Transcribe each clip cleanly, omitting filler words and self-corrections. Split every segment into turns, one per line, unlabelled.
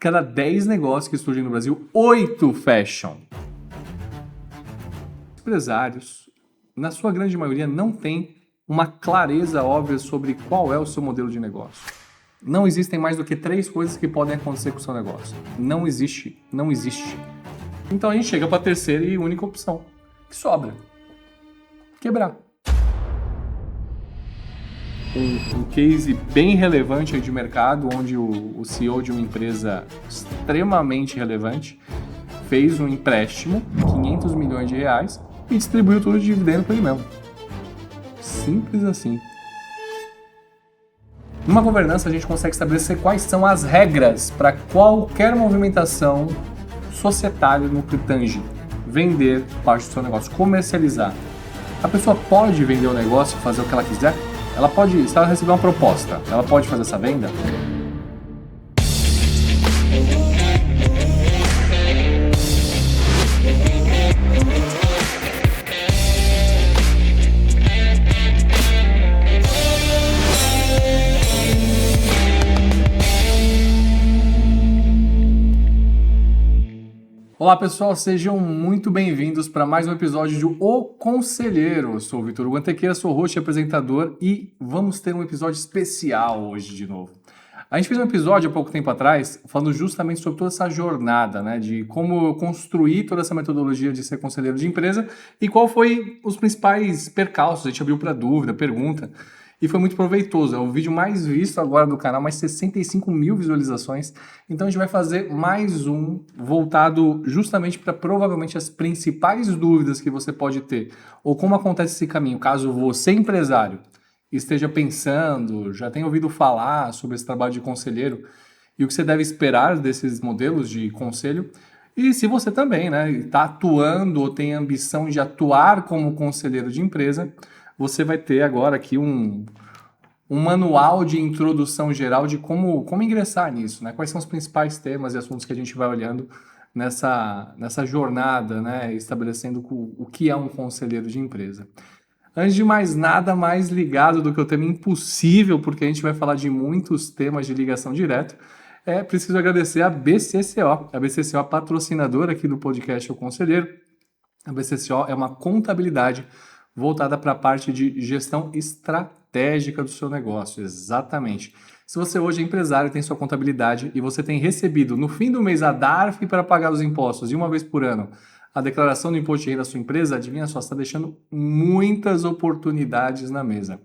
cada 10 negócios que surgem no Brasil, 8 fecham. Empresários, na sua grande maioria, não têm uma clareza óbvia sobre qual é o seu modelo de negócio. Não existem mais do que 3 coisas que podem acontecer com o seu negócio. Não existe. Então a gente chega para a terceira e única opção, que sobra. Quebrar. Um case bem relevante aí de mercado, onde o CEO de uma empresa extremamente relevante fez um empréstimo, 500 milhões de reais, e distribuiu tudo de dividendo para ele mesmo. Simples assim. Numa governança, a gente consegue estabelecer quais são as regras para qualquer movimentação societária no que tange vender parte do seu negócio, comercializar. A pessoa pode vender o negócio e fazer o que ela quiser? Ela pode, se ela receber uma proposta, ela pode fazer essa venda? Olá pessoal, sejam muito bem-vindos para mais um episódio de O Conselheiro. Eu sou o Vitor Guantequeira, sou host e apresentador e vamos ter um episódio especial hoje de novo. A gente fez um episódio há pouco tempo atrás falando justamente sobre toda essa jornada, né, de como eu construí toda essa metodologia de ser conselheiro de empresa e qual foi os principais percalços. A gente abriu para dúvida, pergunta. E foi muito proveitoso. É o vídeo mais visto agora do canal, mais 65 mil visualizações. Então a gente vai fazer mais um voltado justamente para provavelmente as principais dúvidas que você pode ter. Ou como acontece esse caminho, caso você, empresário, esteja pensando, já tenha ouvido falar sobre esse trabalho de conselheiro e o que você deve esperar desses modelos de conselho. E se você também está atuando ou tem a ambição de atuar como conselheiro de empresa, você vai ter agora aqui um manual de introdução geral de como ingressar nisso, né? Quais são os principais temas e assuntos que a gente vai olhando nessa jornada, né? Estabelecendo o que é um conselheiro de empresa. Antes de mais nada, mais ligado do que o tema impossível, porque a gente vai falar de muitos temas de ligação direto, é preciso agradecer a BCCO. A BCCO é patrocinadora aqui do podcast O Conselheiro. A BCCO é uma contabilidade voltada para a parte de gestão estratégica do seu negócio, exatamente. Se você hoje é empresário, tem sua contabilidade e você tem recebido no fim do mês a DARF para pagar os impostos e uma vez por ano a declaração do imposto de renda da sua empresa, adivinha só, você está deixando muitas oportunidades na mesa.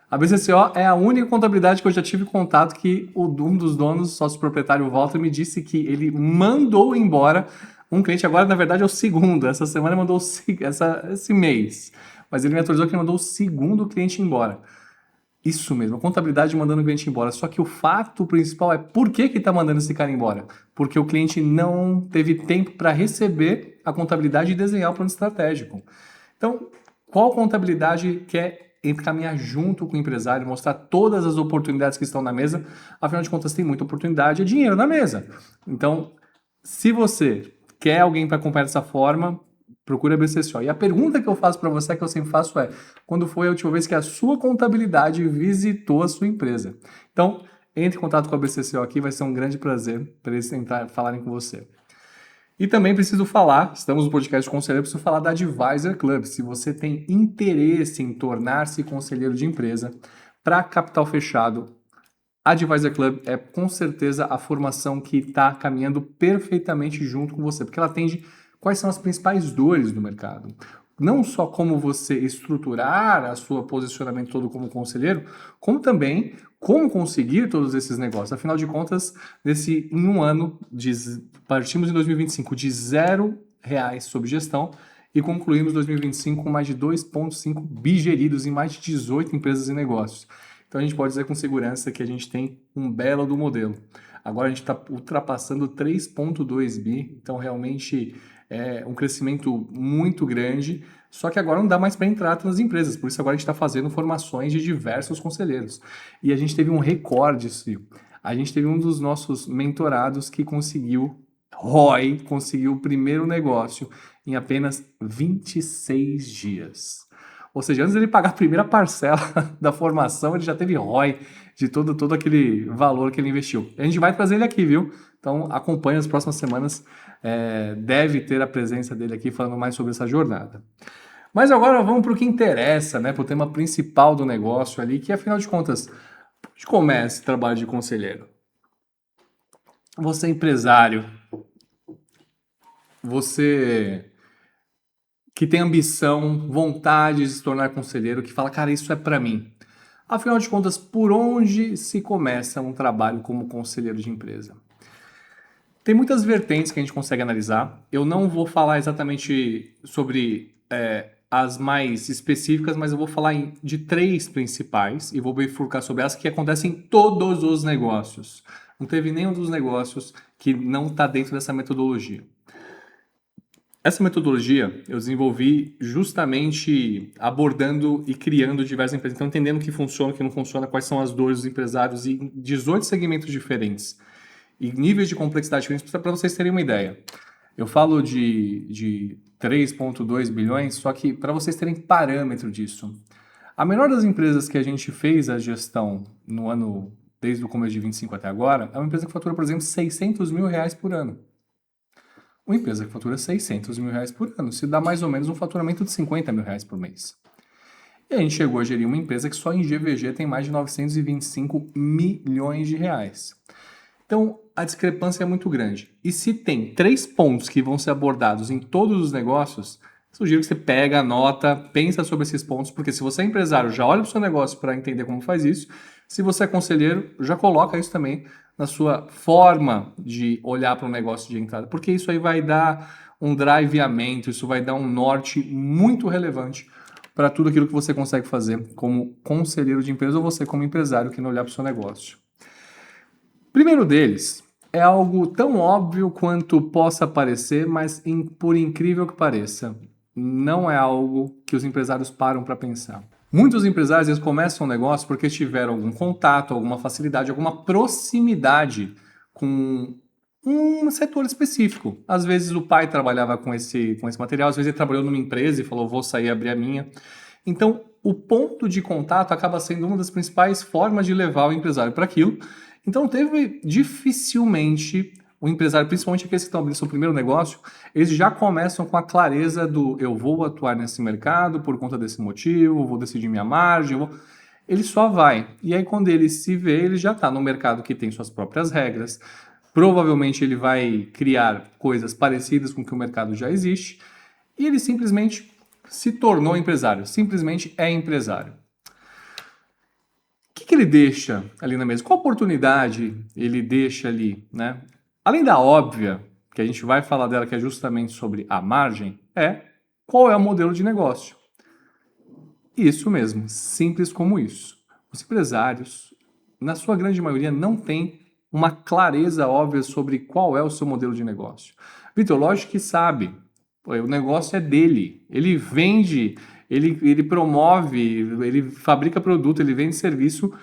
A BCCO é a única contabilidade que eu já tive contato que um dos donos, sócio proprietário Walter, me disse que ele mandou embora um cliente, agora na verdade é o segundo, essa semana mandou esse mês. Mas ele me atualizou que ele mandou o segundo cliente embora. Isso mesmo, a contabilidade mandando o cliente embora. Só que o fato principal é por que está mandando esse cara embora? Porque o cliente não teve tempo para receber a contabilidade e desenhar o plano estratégico. Então, qual contabilidade quer encaminhar junto com o empresário, mostrar todas as oportunidades que estão na mesa? Afinal de contas, tem muita oportunidade, é dinheiro na mesa. Então, se você quer alguém para acompanhar dessa forma, procura a BCCO. E a pergunta que eu faço para você, que eu sempre faço é: quando foi a última vez que a sua contabilidade visitou a sua empresa? Então, entre em contato com a BCCO aqui, vai ser um grande prazer para eles falarem com você. E também preciso falar, estamos no podcast Conselheiro, preciso falar da Advisor Club. Se você tem interesse em tornar-se conselheiro de empresa para capital fechado, a Advisor Club é com certeza a formação que está caminhando perfeitamente junto com você, porque ela atende quais são as principais dores do mercado. Não só como você estruturar a sua posicionamento todo como conselheiro, como também como conseguir todos esses negócios. Afinal de contas, em um ano, partimos em 2025 de R$0 sob gestão e concluímos 2025 com mais de 2,5 bi geridos em mais de 18 empresas e negócios. Então a gente pode dizer com segurança que a gente tem um belo do modelo. Agora a gente está ultrapassando 3,2 bi, então realmente é um crescimento muito grande, só que agora não dá mais para entrar nas empresas, por isso agora a gente está fazendo formações de diversos conselheiros. E a gente teve um recorde, Sil. A gente teve um dos nossos mentorados que conseguiu o primeiro negócio em apenas 26 dias. Ou seja, antes dele pagar a primeira parcela da formação, ele já teve ROI de todo aquele valor que ele investiu. A gente vai trazer ele aqui, viu? Então acompanhe as próximas semanas, deve ter a presença dele aqui falando mais sobre essa jornada. Mas agora vamos para o que interessa, né, para o tema principal do negócio ali, que afinal de contas, onde começa esse trabalho de conselheiro? Você é empresário, você que tem ambição, vontade de se tornar conselheiro, que fala, cara, isso é para mim. Afinal de contas, por onde se começa um trabalho como conselheiro de empresa? Tem muitas vertentes que a gente consegue analisar. Eu não vou falar exatamente sobre as mais específicas, mas eu vou falar de três principais e vou bifurcar sobre elas que acontecem em todos os negócios. Não teve nenhum dos negócios que não está dentro dessa metodologia. Essa metodologia eu desenvolvi justamente abordando e criando diversas empresas. Então, entendendo o que funciona, o que não funciona, quais são as dores dos empresários em 18 segmentos diferentes e níveis de complexidade diferentes, para vocês terem uma ideia. Eu falo de 3,2 bilhões, só que para vocês terem parâmetro disso. A menor das empresas que a gente fez a gestão no ano, desde o começo de 25 até agora, é uma empresa que fatura, por exemplo, 600 mil reais por ano. Uma empresa que fatura 600 mil reais por ano, se dá mais ou menos um faturamento de 50 mil reais por mês. E a gente chegou a gerir uma empresa que só em GVG tem mais de 925 milhões de reais. Então, a discrepância é muito grande. E se tem 3 pontos que vão ser abordados em todos os negócios, sugiro que você pega, anota, pensa sobre esses pontos, porque se você é empresário, já olha para o seu negócio para entender como faz isso. Se você é conselheiro, já coloca isso também na sua forma de olhar para o negócio de entrada, porque isso aí vai dar um driveamento, isso vai dar um norte muito relevante para tudo aquilo que você consegue fazer como conselheiro de empresa ou você como empresário que não olhar para o seu negócio. Primeiro deles é algo tão óbvio quanto possa parecer, mas por incrível que pareça, não é algo que os empresários param para pensar. Muitos empresários eles começam um negócio porque tiveram algum contato, alguma facilidade, alguma proximidade com um setor específico. Às vezes o pai trabalhava com esse material, às vezes ele trabalhou numa empresa e falou, vou sair e abrir a minha. Então, o ponto de contato acaba sendo uma das principais formas de levar o empresário para aquilo. Então, dificilmente o empresário, principalmente aqueles que estão abrindo seu primeiro negócio, eles já começam com a clareza do eu vou atuar nesse mercado por conta desse motivo, vou decidir minha margem, ele só vai. E aí, quando ele se vê, ele já está no mercado que tem suas próprias regras. Provavelmente ele vai criar coisas parecidas com o que o mercado já existe e ele simplesmente se tornou empresário, simplesmente é empresário. O que ele deixa ali na mesa? Qual oportunidade ele deixa ali, né? Além da óbvia, que a gente vai falar dela, que é justamente sobre a margem, qual é o modelo de negócio? Isso mesmo, simples como isso. Os empresários, na sua grande maioria, não têm uma clareza óbvia sobre qual é o seu modelo de negócio. Vitor, lógico que sabe, o negócio é dele, ele vende, ele promove, ele fabrica produto, ele vende serviço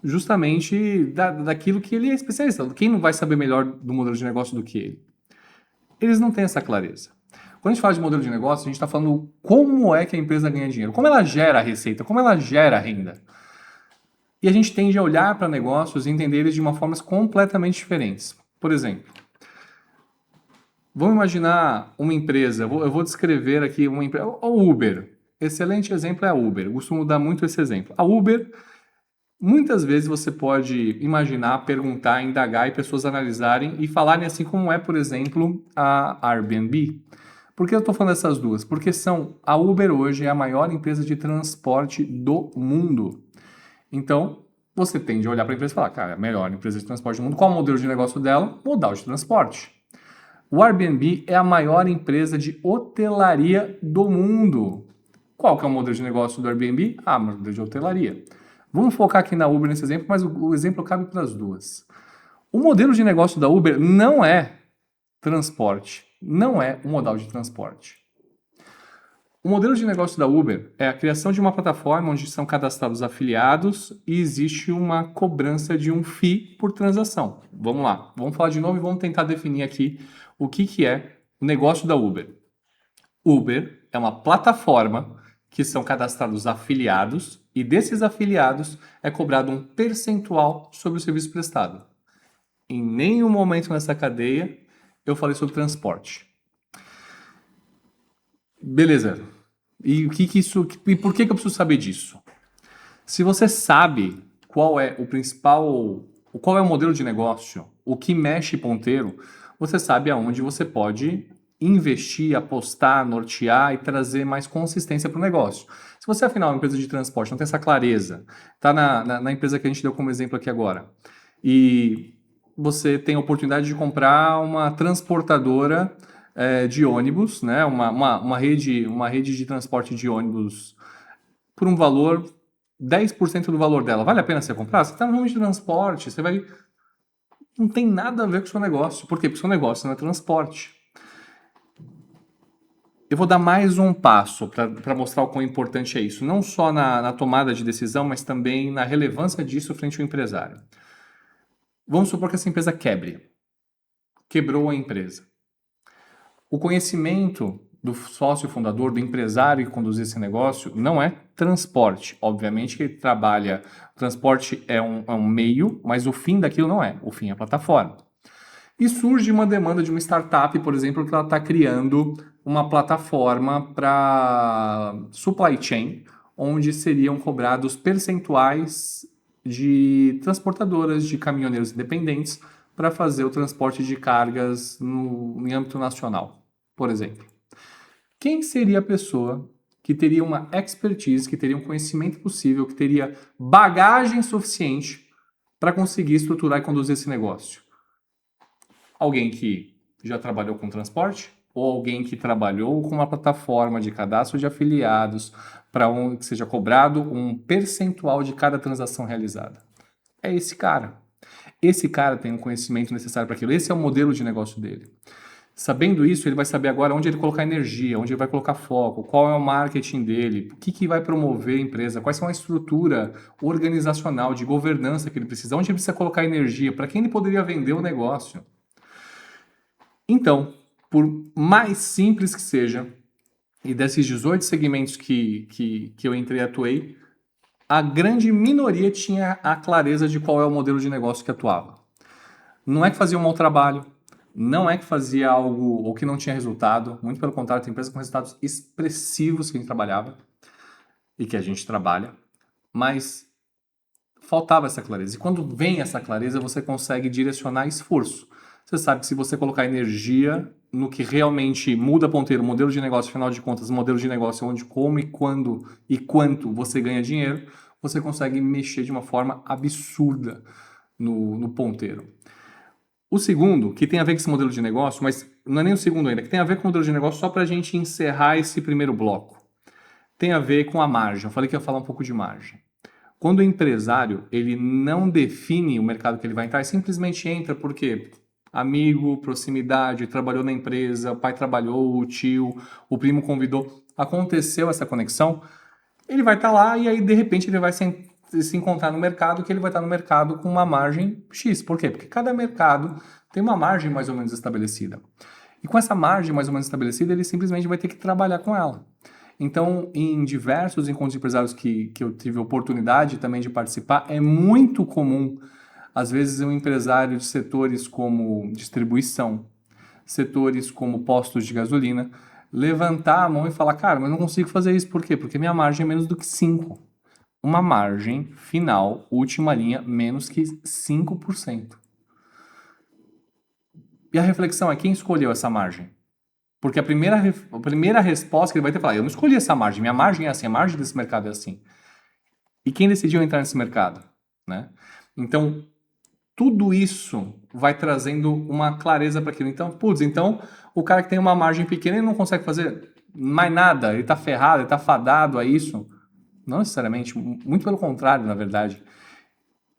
justamente daquilo que ele é especialista. Quem não vai saber melhor do modelo de negócio do que ele? Eles não têm essa clareza. Quando a gente fala de modelo de negócio, a gente está falando como é que a empresa ganha dinheiro, como ela gera receita, como ela gera renda. E a gente tende a olhar para negócios e entender eles de uma forma completamente diferentes. Por exemplo, vamos imaginar uma empresa, eu vou descrever aqui uma empresa, o Uber. Excelente exemplo é a Uber, eu costumo dar muito esse exemplo. A Uber, muitas vezes você pode imaginar, perguntar, indagar e pessoas analisarem e falarem assim como é, por exemplo, a Airbnb. Por que eu estou falando dessas duas? Porque a Uber hoje é a maior empresa de transporte do mundo. Então, você tende a olhar para a empresa e falar, cara, a melhor empresa de transporte do mundo, qual é o modelo de negócio dela? Modal de transporte. O Airbnb é a maior empresa de hotelaria do mundo. Qual que é o modelo de negócio do Airbnb? Modelo de hotelaria. Vamos focar aqui na Uber nesse exemplo, mas o exemplo cabe para as duas. O modelo de negócio da Uber não é transporte, não é um modal de transporte. O modelo de negócio da Uber é a criação de uma plataforma onde são cadastrados afiliados e existe uma cobrança de um FII por transação. Vamos lá, vamos falar de novo e vamos tentar definir aqui o que é o negócio da Uber. Uber é uma plataforma que são cadastrados afiliados e desses afiliados é cobrado um percentual sobre o serviço prestado. Em nenhum momento nessa cadeia eu falei sobre transporte. Beleza. E por que eu preciso saber disso? Se você sabe qual é o principal, qual é o modelo de negócio, o que mexe ponteiro, você sabe aonde você pode investir, apostar, nortear e trazer mais consistência para o negócio. Se você, afinal, é uma empresa de transporte, não tem essa clareza, está na empresa que a gente deu como exemplo aqui agora, e você tem a oportunidade de comprar uma transportadora de ônibus, né? Uma rede de transporte de ônibus por um valor 10% do valor dela. Vale a pena você comprar? Você está no ramo de transporte, você vai. Não tem nada a ver com o seu negócio. Por quê? Porque o seu negócio não é transporte. Eu vou dar mais um passo para mostrar o quão importante é isso. Não só na tomada de decisão, mas também na relevância disso frente ao empresário. Vamos supor que essa empresa quebre. Quebrou a empresa. O conhecimento do sócio fundador, do empresário que conduz esse negócio, não é transporte. Obviamente que ele trabalha. Transporte é um meio, mas o fim daquilo não é. O fim é a plataforma. E surge uma demanda de uma startup, por exemplo, que ela está criando uma plataforma para supply chain, onde seriam cobrados percentuais de transportadoras, de caminhoneiros independentes, para fazer o transporte de cargas em âmbito nacional, por exemplo. Quem seria a pessoa que teria uma expertise, que teria um conhecimento possível, que teria bagagem suficiente para conseguir estruturar e conduzir esse negócio? Alguém que já trabalhou com transporte ou alguém que trabalhou com uma plataforma de cadastro de afiliados para que seja cobrado um percentual de cada transação realizada? É esse cara. Esse cara tem um conhecimento necessário para aquilo. Esse é o modelo de negócio dele. Sabendo isso, ele vai saber agora onde ele colocar energia, onde ele vai colocar foco, qual é o marketing dele, o que vai promover a empresa, quais são a estrutura organizacional, de governança que ele precisa, onde ele precisa colocar energia, para quem ele poderia vender o negócio. Então, por mais simples que seja, e desses 18 segmentos que eu entrei e atuei, a grande minoria tinha a clareza de qual é o modelo de negócio que atuava. Não é que fazia um mau trabalho, não é que fazia algo ou que não tinha resultado, muito pelo contrário, tem empresas com resultados expressivos que a gente trabalhava e que a gente trabalha, mas faltava essa clareza. E quando vem essa clareza, você consegue direcionar esforço. Você sabe que se você colocar energia no que realmente muda ponteiro, modelo de negócio, afinal de contas, modelo de negócio onde, como e quando e quanto você ganha dinheiro, você consegue mexer de uma forma absurda no ponteiro. O segundo, que tem a ver com esse modelo de negócio, mas não é nem o segundo ainda, que tem a ver com o modelo de negócio só para a gente encerrar esse primeiro bloco. Tem a ver com a margem. Eu falei que ia falar um pouco de margem. Quando o empresário ele não define o mercado que ele vai entrar, ele simplesmente entra porque amigo, proximidade, trabalhou na empresa, o pai trabalhou, o tio, o primo convidou, aconteceu essa conexão, ele vai estar lá e aí de repente ele vai se encontrar no mercado, que ele vai estar no mercado com uma margem X. Por quê? Porque cada mercado tem uma margem mais ou menos estabelecida. E com essa margem mais ou menos estabelecida, ele simplesmente vai ter que trabalhar com ela. Então, em diversos encontros de empresários que eu tive a oportunidade também de participar, é muito comum, às vezes, um empresário de setores como distribuição, setores como postos de gasolina, levantar a mão e falar, cara, mas eu não consigo fazer isso. Por quê? Porque minha margem é menos do que 5. Uma margem final, última linha, menos que 5%. E a reflexão é quem escolheu essa margem? Porque a primeira resposta que ele vai ter é falar, eu não escolhi essa margem, minha margem é assim, a margem desse mercado é assim. E quem decidiu entrar nesse mercado? Né? Então, tudo isso vai trazendo uma clareza para aquilo. Então, o cara que tem uma margem pequena, ele não consegue fazer mais nada, ele está ferrado, ele está fadado a isso. Não necessariamente, muito pelo contrário, na verdade.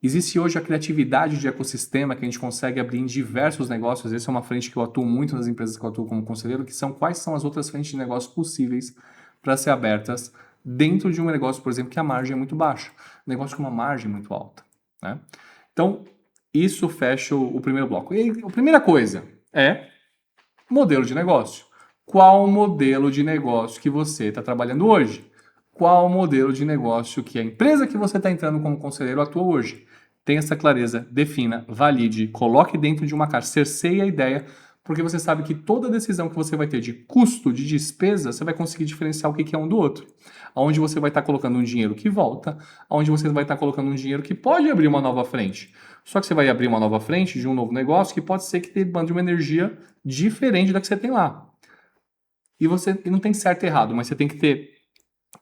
Existe hoje a criatividade de ecossistema que a gente consegue abrir em diversos negócios. Essa é uma frente que eu atuo muito nas empresas que eu atuo como conselheiro, que são quais são as outras frentes de negócio possíveis para ser abertas dentro de um negócio, por exemplo, que a margem é muito baixa. Um negócio com uma margem muito alta. Né? Então, isso fecha o primeiro bloco. E a primeira coisa é modelo de negócio. Qual modelo de negócio que você está trabalhando hoje? Qual modelo de negócio que a empresa que você está entrando como conselheiro atua hoje? tenha essa clareza, defina, valide, coloque dentro de uma caixa, cerceie a ideia, porque você sabe que toda decisão que você vai ter de custo, de despesa, você vai conseguir diferenciar o que é um do outro. Onde você vai estar colocando um dinheiro que volta, onde você vai estar colocando um dinheiro que pode abrir uma nova frente. Só que você vai abrir uma nova frente de um novo negócio que pode ser que demande uma energia diferente da que você tem lá. E não tem certo e errado, mas você tem que ter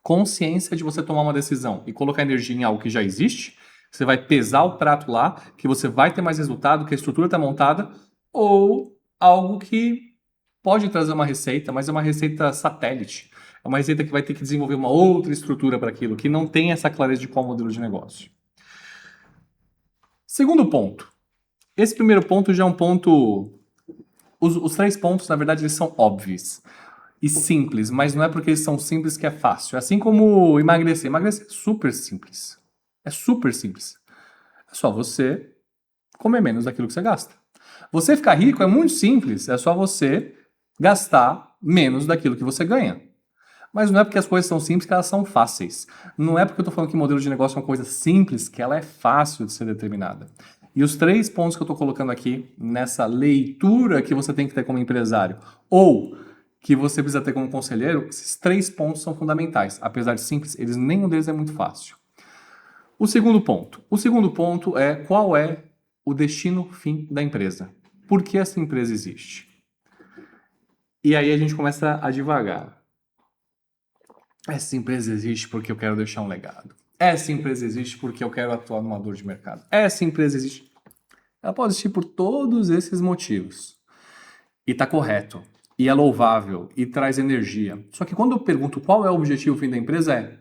consciência de você tomar uma decisão e colocar energia em algo que já existe. Você vai pesar o prato lá, que você vai ter mais resultado, que a estrutura está montada, ou algo que pode trazer uma receita, mas é uma receita satélite. É uma receita que vai ter que desenvolver uma outra estrutura para aquilo, que não tem essa clareza de qual modelo de negócio. Segundo ponto. Esse primeiro ponto já é um ponto. Os 3 pontos, na verdade, eles são óbvios e simples, mas não é porque eles são simples que é fácil. Assim como emagrecer. Emagrecer é super simples. É super simples. É só você comer menos daquilo que você gasta. Você ficar rico é muito simples. É só você gastar menos daquilo que você ganha. Mas não é porque as coisas são simples que elas são fáceis. Não é porque eu estou falando que modelo de negócio é uma coisa simples que ela é fácil de ser determinada. E os 3 pontos que eu estou colocando aqui nessa leitura que você tem que ter como empresário, ou que você precisa ter como conselheiro, esses 3 pontos são fundamentais. Apesar de simples, nenhum deles é muito fácil. O segundo ponto. O segundo ponto é qual é o destino fim da empresa. Por que essa empresa existe? E aí a gente começa a divagar. Essa empresa existe porque eu quero deixar um legado. Essa empresa existe porque eu quero atuar numa dor de mercado. Essa empresa existe. Ela pode existir por todos esses motivos. E está correto. E é louvável. E traz energia. Só que quando eu pergunto qual é o objetivo fim da empresa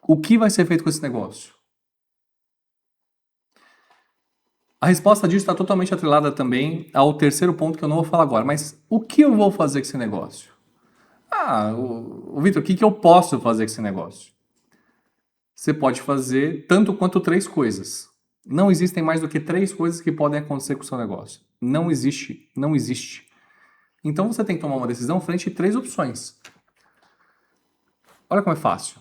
o que vai ser feito com esse negócio? A resposta disso está totalmente atrelada também ao terceiro ponto que eu não vou falar agora. Mas o que eu vou fazer com esse negócio? Vitor, o que eu posso fazer com esse negócio? Você pode fazer tanto quanto 3 coisas. Não existem mais do que 3 coisas que podem acontecer com o seu negócio. Não existe. Não existe. Então você tem que tomar uma decisão frente a 3 opções. Olha como é fácil.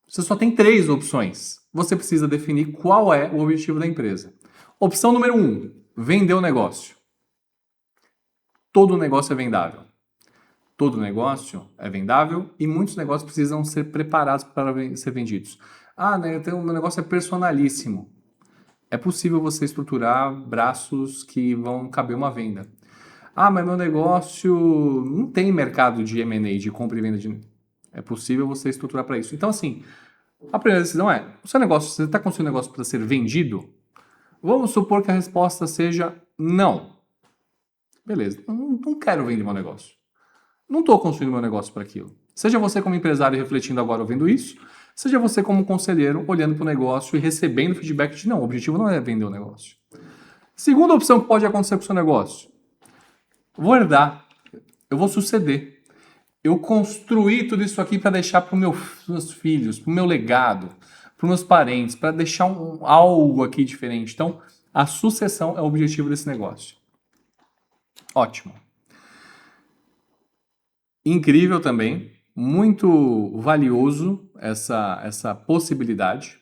Você só tem 3 opções. Você precisa definir qual é o objetivo da empresa. Opção número 1, vender o negócio. Todo negócio é vendável. Todo negócio é vendável e muitos negócios precisam ser preparados para ser vendidos. Então o meu negócio é personalíssimo. É possível você estruturar braços que vão caber uma venda. Mas meu negócio não tem mercado de M&A, de compra e venda de... É possível você estruturar para isso. Então, assim, a primeira decisão é, o seu negócio, você está com o seu negócio para ser vendido? Vamos supor que a resposta seja não. Beleza, não quero vender meu negócio. Não estou construindo meu negócio para aquilo. Seja você como empresário refletindo agora ouvindo isso, seja você como conselheiro olhando para o negócio e recebendo feedback de não, o objetivo não é vender o negócio. Segunda opção que pode acontecer com o seu negócio. Vou herdar, eu vou suceder. Eu construí tudo isso aqui para deixar para os meus filhos, para o meu legado, para os meus parentes, para deixar algo aqui diferente. Então, a sucessão é o objetivo desse negócio. Ótimo. Incrível também, muito valioso essa possibilidade,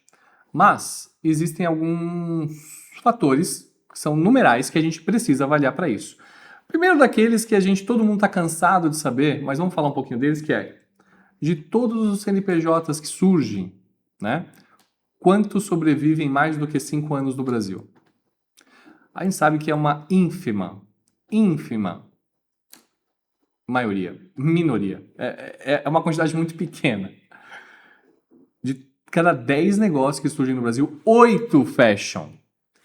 mas existem alguns fatores que são numerais que a gente precisa avaliar para isso. Primeiro daqueles que todo mundo está cansado de saber, mas vamos falar um pouquinho deles, que é de todos os CNPJs que surgem, né? Quantos sobrevivem mais do que 5 anos no Brasil? A gente sabe que é uma ínfima minoria. É uma quantidade muito pequena. De cada 10 negócios que surgem no Brasil, 8 fecham.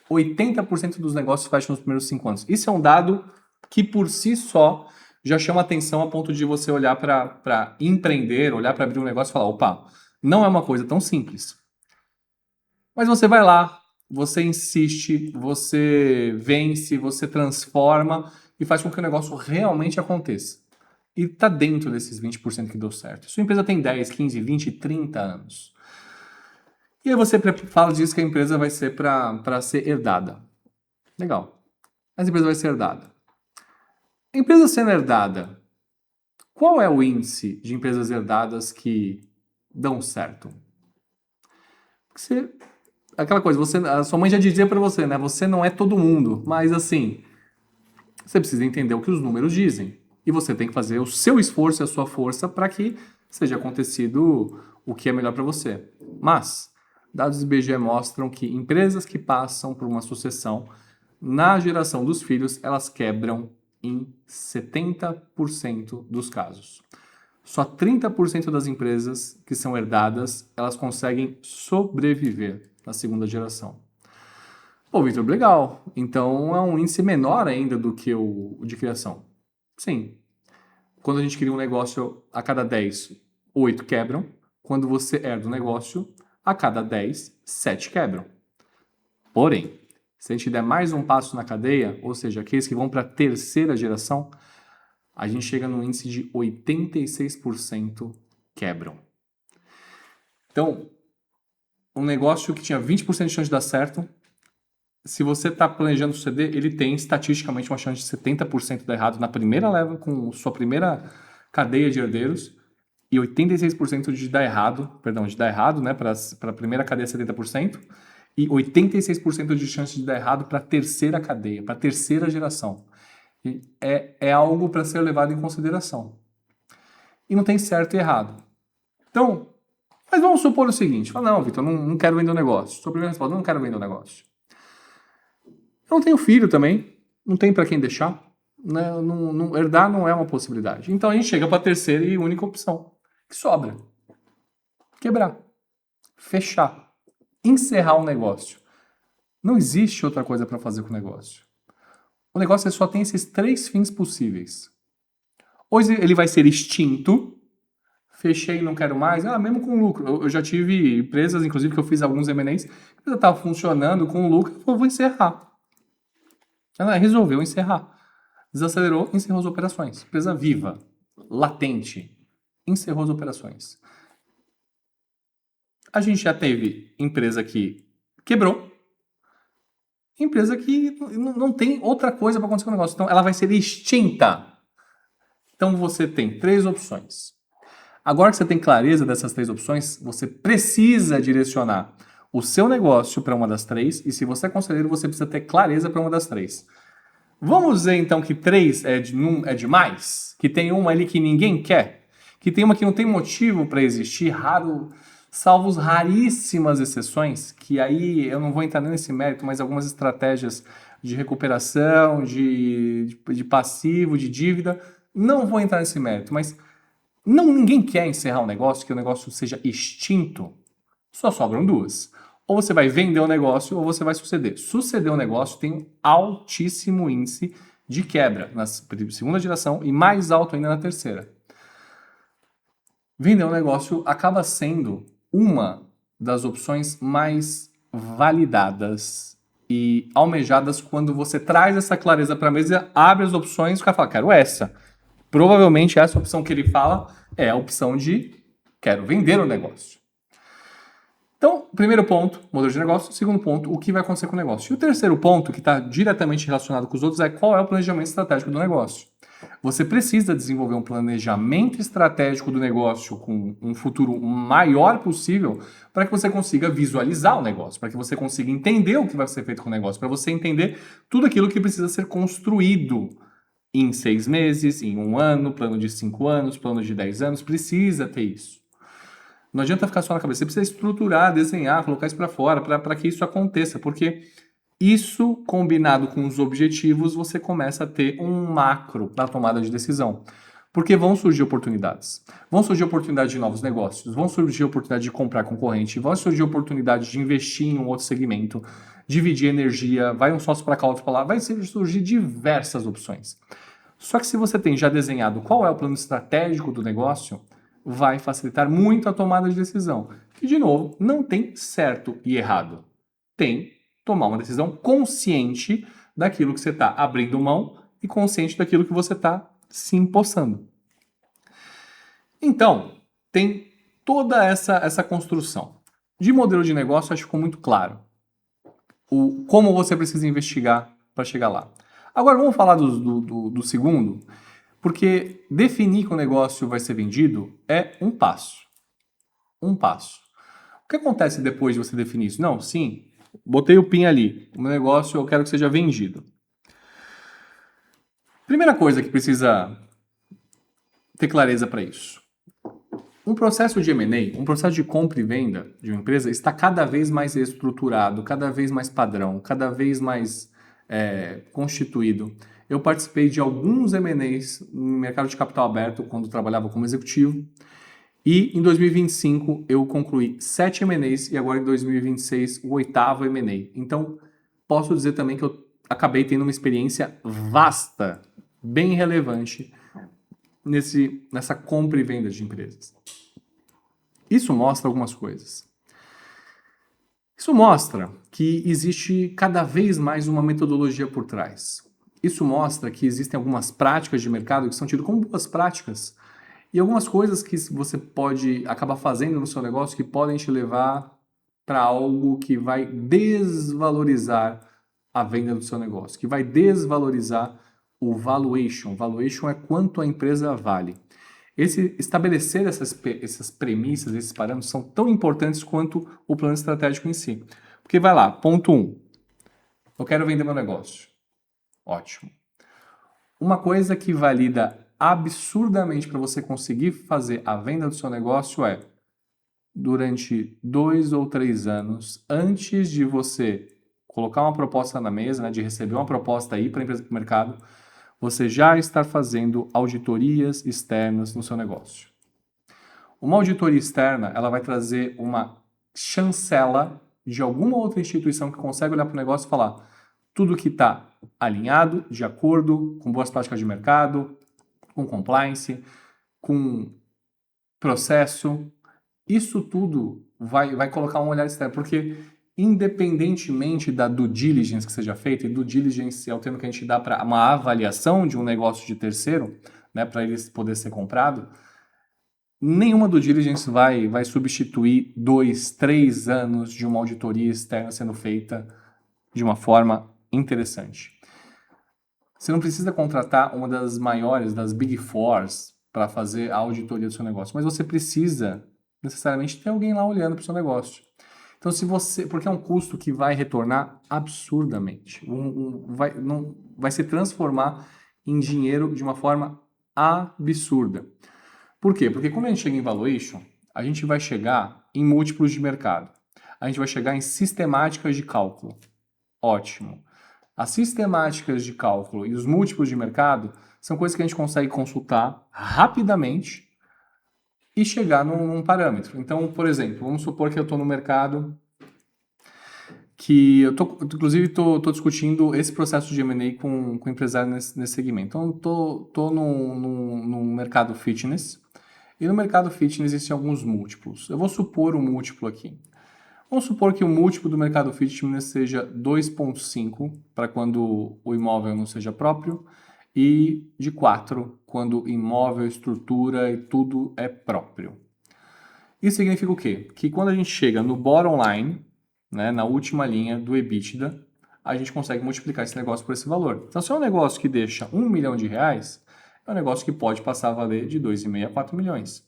80% dos negócios fecham nos primeiros 5 anos. Isso é um dado que por si só já chama atenção a ponto de você olhar para empreender, olhar para abrir um negócio e falar, opa, não é uma coisa tão simples. Mas você vai lá, você insiste, você vence, você transforma e faz com que o negócio realmente aconteça. E está dentro desses 20% que deu certo. Sua empresa tem 10, 15, 20, 30 anos. E aí você fala disso que a empresa vai ser para ser herdada. Legal. Mas a empresa vai ser herdada. A empresa sendo herdada, qual é o índice de empresas herdadas que dão certo? Você aquela coisa, a sua mãe já dizia para você, né? Você não é todo mundo, mas assim, você precisa entender o que os números dizem. E você tem que fazer o seu esforço e a sua força para que seja acontecido o que é melhor para você. Mas, dados do IBGE mostram que empresas que passam por uma sucessão, na geração dos filhos, elas quebram em 70% dos casos. Só 30% das empresas que são herdadas, elas conseguem sobreviver na segunda geração. Pô, Vitor, legal. Então é um índice menor ainda do que o de criação. Sim. Quando a gente cria um negócio, a cada 10, 8 quebram. Quando você herda um negócio, a cada 10, 7 quebram. Porém, se a gente der mais um passo na cadeia, ou seja, aqueles que vão para a terceira geração, a gente chega no índice de 86% quebram. Então, um negócio que tinha 20% de chance de dar certo, se você está planejando suceder, ele tem estatisticamente uma chance de 70% de dar errado na primeira leva, com sua primeira cadeia de herdeiros, e 86% de dar errado, né, para a primeira cadeia 70%, e 86% de chance de dar errado para a terceira cadeia, para a terceira geração. É algo para ser levado em consideração. E não tem certo e errado. Então, mas vamos supor o seguinte, fala, não, Vitor, não quero vender um negócio. Sua primeira resposta, não quero vender um negócio. Eu não tenho filho também, não tem para quem deixar, né? Herdar não é uma possibilidade. Então a gente chega para a terceira e única opção, que sobra. Quebrar. Fechar. Encerrar o negócio. Não existe outra coisa para fazer com o negócio. O negócio só tem esses 3 fins possíveis. Ou ele vai ser extinto, fechei, não quero mais, mesmo com lucro. Eu já tive empresas, inclusive, que eu fiz alguns M&As, que já estava funcionando com lucro, eu vou encerrar. Ela resolveu encerrar. Desacelerou, encerrou as operações. Empresa viva, latente, encerrou as operações. A gente já teve empresa que quebrou, empresa que não tem outra coisa para acontecer com o negócio. Então, ela vai ser extinta. Então, você tem 3 opções. Agora que você tem clareza dessas 3 opções, você precisa direcionar o seu negócio para uma das 3, e se você é conselheiro, você precisa ter clareza para uma das 3. Vamos dizer então que 3 é demais? Que tem uma ali que ninguém quer? Que tem uma que não tem motivo para existir, salvos raríssimas exceções, que aí eu não vou entrar nesse mérito, mas algumas estratégias de recuperação, de passivo, de dívida, não vou entrar nesse mérito, mas ninguém quer encerrar um negócio, que o negócio seja extinto. Só sobram 2. Ou você vai vender o negócio ou você vai suceder. Suceder o negócio tem um altíssimo índice de quebra na segunda geração e mais alto ainda na terceira. Vender o negócio acaba sendo uma das opções mais validadas e almejadas quando você traz essa clareza para a mesa, abre as opções e o cara fala, quero essa. Provavelmente essa opção que ele fala é a opção de quero vender o negócio. Então, primeiro ponto, modelo de negócio. Segundo ponto, o que vai acontecer com o negócio. E o terceiro ponto, que está diretamente relacionado com os outros, é qual é o planejamento estratégico do negócio. Você precisa desenvolver um planejamento estratégico do negócio com um futuro maior possível para que você consiga visualizar o negócio, para que você consiga entender o que vai ser feito com o negócio, para você entender tudo aquilo que precisa ser construído em 6 meses, em 1 ano, plano de 5 anos, plano de 10 anos, precisa ter isso. Não adianta ficar só na cabeça, você precisa estruturar, desenhar, colocar isso para fora, para que isso aconteça, porque isso, combinado com os objetivos, você começa a ter um macro para a tomada de decisão. Porque vão surgir oportunidades. Vão surgir oportunidades de novos negócios, vão surgir oportunidades de comprar concorrente, vão surgir oportunidades de investir em um outro segmento, dividir energia, vai um sócio para cá, outro para lá, vai surgir diversas opções. Só que se você tem já desenhado qual é o plano estratégico do negócio, vai facilitar muito a tomada de decisão. Que, de novo, não tem certo e errado. Tem tomar uma decisão consciente daquilo que você está abrindo mão e consciente daquilo que você está se empossando. Então, tem toda essa construção. De modelo de negócio, acho que ficou muito claro como você precisa investigar para chegar lá. Agora, vamos falar do segundo, porque definir que o negócio vai ser vendido é um passo. Um passo. que acontece depois de você definir isso? Não, sim, botei o PIN ali, o meu negócio eu quero que seja vendido. Primeira coisa que precisa ter clareza para isso. Um processo de M&A, um processo de compra e venda de uma empresa está cada vez mais estruturado, cada vez mais padrão, cada vez mais constituído. Eu participei de alguns M&As no mercado de capital aberto quando trabalhava como executivo e em 2025 eu concluí 7 M&As e agora em 2026 o 8º M&A. Então posso dizer também que eu acabei tendo uma experiência vasta, bem relevante nessa compra e venda de empresas. Isso mostra algumas coisas. Isso mostra que existe cada vez mais uma metodologia por trás. Isso mostra que existem algumas práticas de mercado que são tidas como boas práticas e algumas coisas que você pode acabar fazendo no seu negócio que podem te levar para algo que vai desvalorizar a venda do seu negócio, que vai desvalorizar o valuation. Valuation é quanto a empresa vale. Estabelecer essas premissas, esses parâmetros são tão importantes quanto o plano estratégico em si. Porque vai lá, ponto 1. Eu quero vender meu negócio. Ótimo. Uma coisa que valida absurdamente para você conseguir fazer a venda do seu negócio é durante 2 ou 3 anos, antes de você colocar uma proposta na mesa, né, de receber uma proposta aí para a empresa, para o mercado, você já está fazendo auditorias externas no seu negócio. Uma auditoria externa, ela vai trazer uma chancela de alguma outra instituição que consegue olhar para o negócio e falar tudo que está alinhado, de acordo, com boas práticas de mercado, com compliance, com processo. Isso tudo vai colocar um olhar externo, porque independentemente da due diligence que seja feita, e due diligence é o termo que a gente dá para uma avaliação de um negócio de terceiro, né, para ele poder ser comprado, nenhuma due diligence vai substituir 2, 3 anos de uma auditoria externa sendo feita de uma forma interessante. Você não precisa contratar uma das maiores, das Big Fours, para fazer a auditoria do seu negócio, mas você precisa necessariamente ter alguém lá olhando para o seu negócio. Então, porque é um custo que vai retornar absurdamente, vai se transformar em dinheiro de uma forma absurda. Por quê? Porque quando a gente chega em valuation, a gente vai chegar em múltiplos de mercado. A gente vai chegar em sistemáticas de cálculo. Ótimo. As sistemáticas de cálculo e os múltiplos de mercado são coisas que a gente consegue consultar rapidamente e chegar num parâmetro. Então, por exemplo, vamos supor que eu estou no mercado que inclusive estou discutindo esse processo de M&A com empresário nesse segmento. Então, estou no mercado fitness e no mercado fitness existem alguns múltiplos. Eu vou supor um múltiplo aqui. Vamos supor que o múltiplo do mercado fitness seja 2,5 para quando o imóvel não seja próprio e de 4 quando imóvel, estrutura e tudo é próprio. Isso significa o quê? Que quando a gente chega no bottom line, né, na última linha do EBITDA, a gente consegue multiplicar esse negócio por esse valor. Então, se é um negócio que deixa R$1 milhão, é um negócio que pode passar a valer de 2,5 a 4 milhões.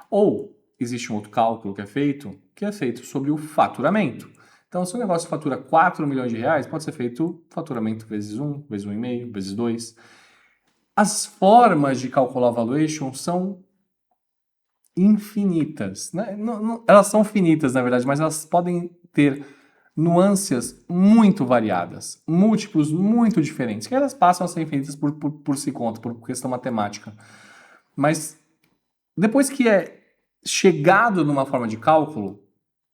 Ou existe um outro cálculo que é feito sobre o faturamento. Então, se o negócio fatura R$4 milhões, pode ser feito faturamento vezes 1, vezes 1,5, vezes 2. As formas de calcular a valuation são infinitas. Né? Elas são finitas, na verdade, mas elas podem ter nuances muito variadas, múltiplos muito diferentes, que elas passam a ser infinitas por si conta, por questão matemática. Mas depois que é chegado numa forma de cálculo,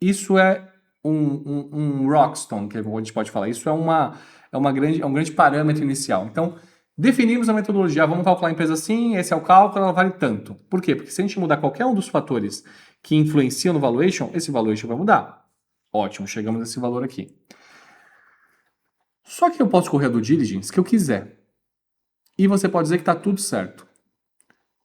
isso é um rockstone, que a gente pode falar. Isso é um grande parâmetro inicial. Então, definimos a metodologia, vamos calcular a empresa assim, esse é o cálculo, ela vale tanto. Por quê? Porque se a gente mudar qualquer um dos fatores que influenciam no valuation, esse valuation vai mudar. Ótimo, chegamos nesse valor aqui. Só que eu posso correr a due diligence que eu quiser. E você pode dizer que está tudo certo.